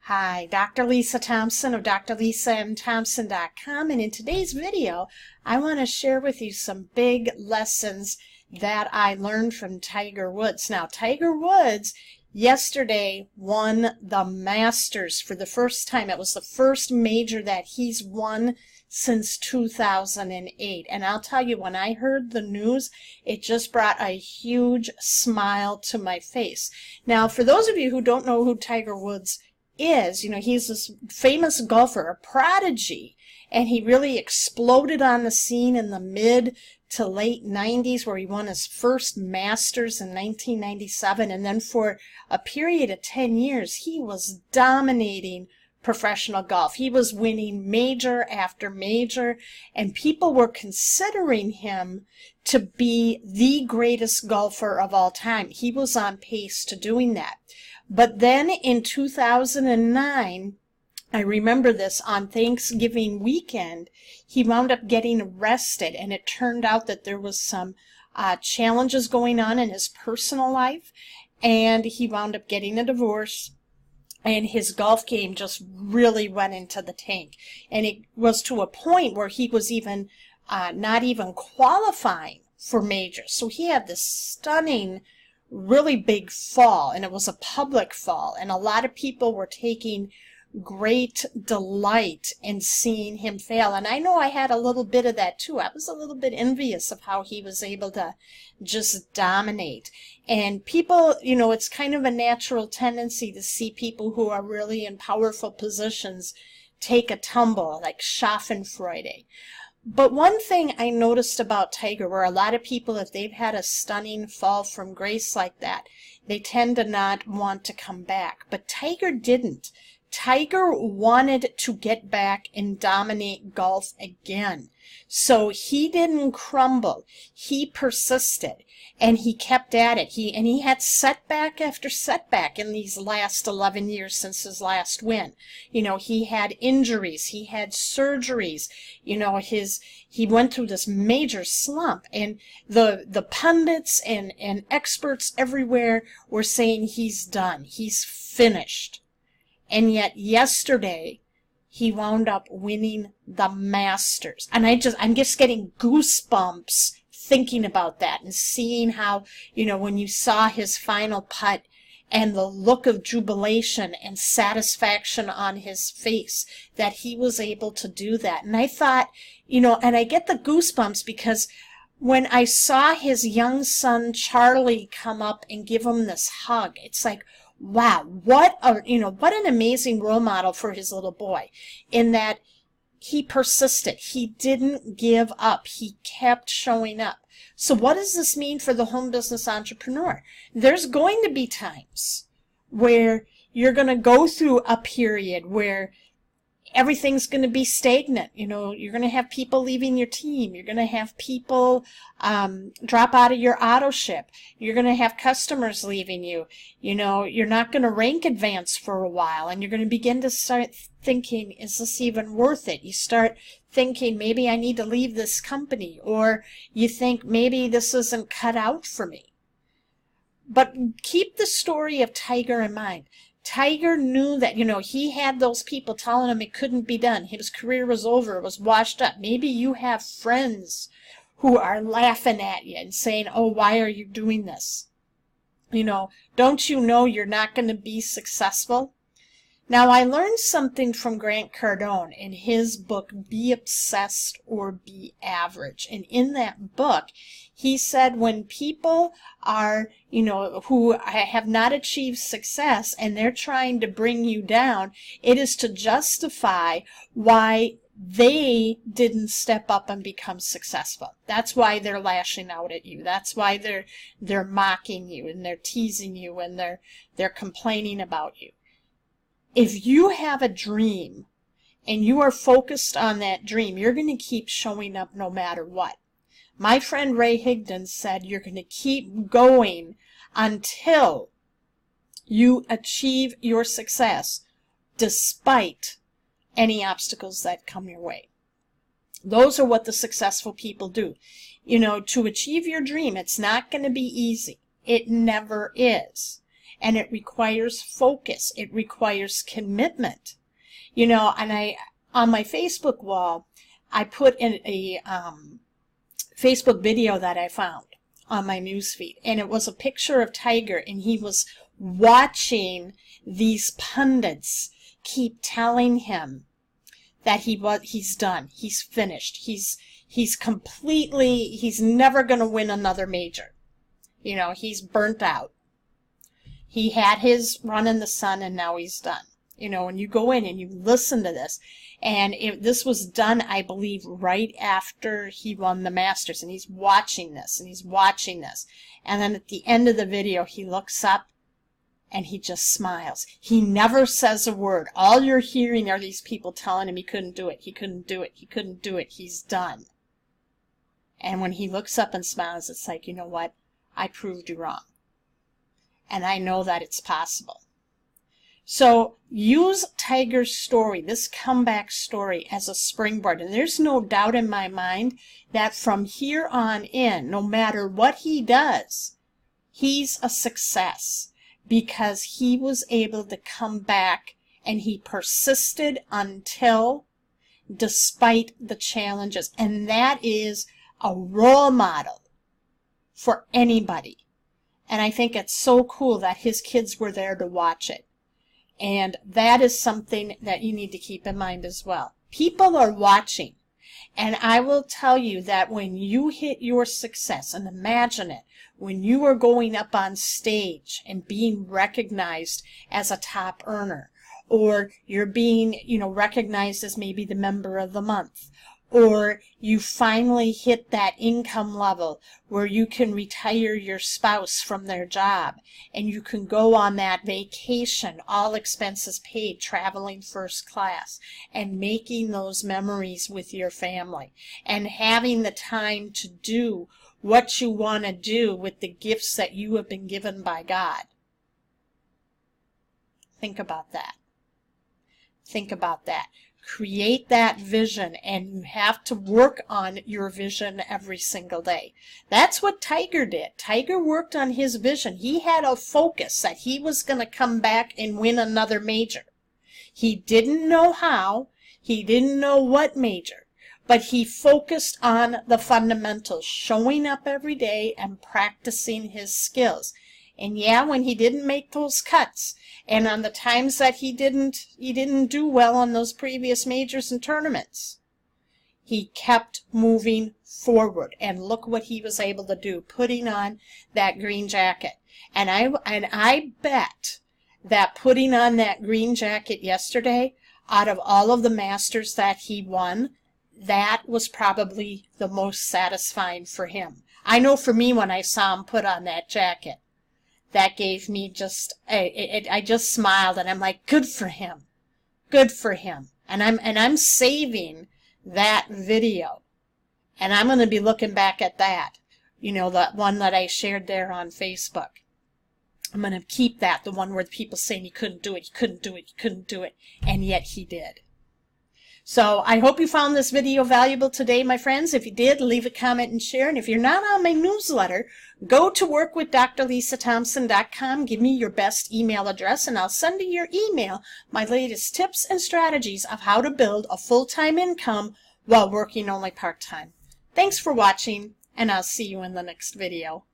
Hi, Dr. Lisa Thompson of drlisamthompson.com, and in today's video, I want to share with you some big lessons that I learned from Tiger Woods. Now, Tiger Woods yesterday won the Masters for the first time. It was the first major that he's won since 2008. And I'll tell you, when I heard the news, it just brought a huge smile to my face. Now, for those of you who don't know who Tiger Woods is, he's this famous golfer, a prodigy, and he really exploded on the scene in the mid to late 90s, where he won his first Masters in 1997, and then for a period of 10 years he was dominating professional golf. He was winning major after major, and people were considering him to be the greatest golfer of all time. He was on pace to doing that. But then in 2009, I remember this, on Thanksgiving weekend, he wound up getting arrested, and it turned out that there was some challenges going on in his personal life, and he wound up getting a divorce, and his golf game just really went into the tank. And it was to a point where he was even not even qualifying for majors. So he had this stunning, really big fall, and it was a public fall, and a lot of people were taking great delight in seeing him fail. And I know I had a little bit of that too. I was a little bit envious of how he was able to just dominate. And people, it's kind of a natural tendency to see people who are really in powerful positions take a tumble, like Schadenfreude. But one thing I noticed about Tiger, where a lot of people, if they've had a stunning fall from grace like that, they tend to not want to come back. But Tiger didn't. Tiger wanted to get back and dominate golf again. So he didn't crumble. He persisted, and he kept at it. He had setback after setback in these last 11 years since his last win. He had injuries, he had surgeries, he went through this major slump, and the pundits and experts everywhere were saying he's done, he's finished. And yet yesterday, he wound up winning the Masters. And I'm just getting goosebumps thinking about that and seeing how, when you saw his final putt and the look of jubilation and satisfaction on his face, that he was able to do that. And I thought, and I get the goosebumps because when I saw his young son Charlie come up and give him this hug, it's like, wow, what an amazing role model for his little boy, in that he persisted. He didn't give up. He kept showing up. So what does this mean for the home business entrepreneur? There's going to be times where you're going to go through a period where everything's going to be stagnant. You're going to have people leaving your team. You're going to have people drop out of your auto ship. You're going to have customers leaving you. You're not going to rank advance for a while, and you're going to begin to start thinking, is this even worth it? You start thinking, maybe I need to leave this company, or you think maybe this isn't cut out for me. But keep the story of Tiger in mind. Tiger knew that, he had those people telling him it couldn't be done. His career was over. It was washed up. Maybe you have friends who are laughing at you and saying, oh, why are you doing this? Don't you know you're not going to be successful? Now, I learned something from Grant Cardone in his book, Be Obsessed or Be Average. And in that book, he said when people are, who have not achieved success and they're trying to bring you down, it is to justify why they didn't step up and become successful. That's why they're lashing out at you. That's why they're mocking you, and they're teasing you, and they're complaining about you. If you have a dream and you are focused on that dream, you're going to keep showing up no matter what. My friend Ray Higdon said you're going to keep going until you achieve your success despite any obstacles that come your way. Those are what the successful people do. To achieve your dream, it's not going to be easy. It never is. and it requires focus. It requires commitment. You know, and on my Facebook wall, I put in a Facebook video that I found on my newsfeed, and it was a picture of Tiger, and he was watching these pundits keep telling him that he's done, he's finished, he's never going to win another major. You know, he's burnt out. He had his run in the sun, and now he's done. You know, when you go in and you listen to this, and this was done, I believe, right after he won the Masters, and he's watching this, and he's watching this. And then at the end of the video, he looks up, and he just smiles. He never says a word. All you're hearing are these people telling him he couldn't do it, he couldn't do it, he couldn't do it, he's done. And when he looks up and smiles, it's like, you know what? I proved you wrong. And I know that it's possible. So use Tiger's story, this comeback story, as a springboard. And there's no doubt in my mind that from here on in, no matter what he does, he's a success, because he was able to come back and he persisted until, despite the challenges. And that is a role model for anybody. And I think it's so cool that his kids were there to watch it. And that is something that you need to keep in mind as well. People are watching. And I will tell you that when you hit your success, and imagine it, when you are going up on stage and being recognized as a top earner, or you're being, you know, recognized as maybe the member of the month, or you finally hit that income level where you can retire your spouse from their job and you can go on that vacation, all expenses paid, traveling first class, and making those memories with your family, and having the time to do what you want to do with the gifts that you have been given by God. Think about that. Think about that. Create that vision, and you have to work on your vision every single day. That's what Tiger did. Tiger worked on his vision. He had a focus that he was going to come back and win another major. He didn't know how. He didn't know what major. But he focused on the fundamentals, showing up every day and practicing his skills. And yeah, when he didn't make those cuts, and on the times that he didn't do well on those previous majors and tournaments, he kept moving forward. And look what he was able to do, putting on that green jacket. And I bet that putting on that green jacket yesterday, out of all of the Masters that he won, that was probably the most satisfying for him. I know for me, when I saw him put on that jacket, that gave me just, I just smiled, and I'm like, good for him. Good for him. And I'm saving that video. And I'm going to be looking back at that. You know, that one that I shared there on Facebook. I'm going to keep that, the one where the people saying he couldn't do it, he couldn't do it, he couldn't do it, and yet he did. So I hope you found this video valuable today, my friends. If you did, leave a comment and share. And if you're not on my newsletter, go to workwithdrlisathompson.com. Give me your best email address, and I'll send to your email my latest tips and strategies of how to build a full-time income while working only part-time. Thanks for watching, and I'll see you in the next video.